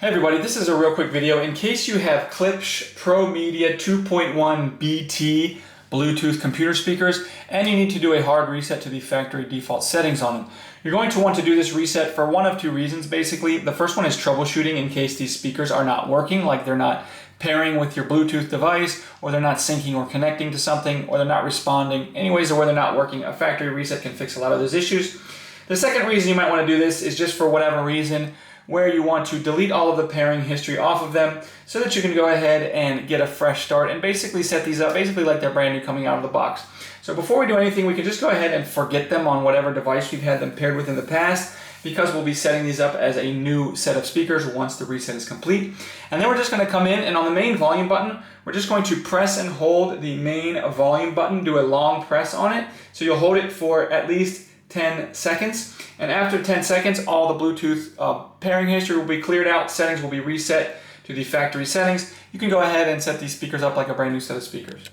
Hey everybody, this is a real quick video. In case you have Klipsch ProMedia 2.1 BT Bluetooth computer speakers and you need to do a hard reset to the factory default settings on them. You're going to want to do this reset for one of two reasons basically. The first one is troubleshooting in case these speakers are not working, like they're not pairing with your Bluetooth device, or they're not syncing or connecting to something, or they're not responding. Anyways, or where they're not working, a factory reset can fix a lot of those issues. The second reason you might want to do this is just for whatever reason where you want to delete all of the pairing history off of them so that you can go ahead and get a fresh start and basically set these up basically like they're brand new coming out of the box. So before we do anything, we can just go ahead and forget them on whatever device we've had them paired with in the past, because we'll be setting these up as a new set of speakers once the reset is complete. And then we're just going to come in and on the main volume button, we're just going to press and hold the main volume button, do a long press on it. So you'll hold it for at least 10 seconds. And after 10 seconds, all the Bluetooth pairing history will be cleared out, settings will be reset to the factory settings. You can go ahead and set these speakers up like a brand new set of speakers.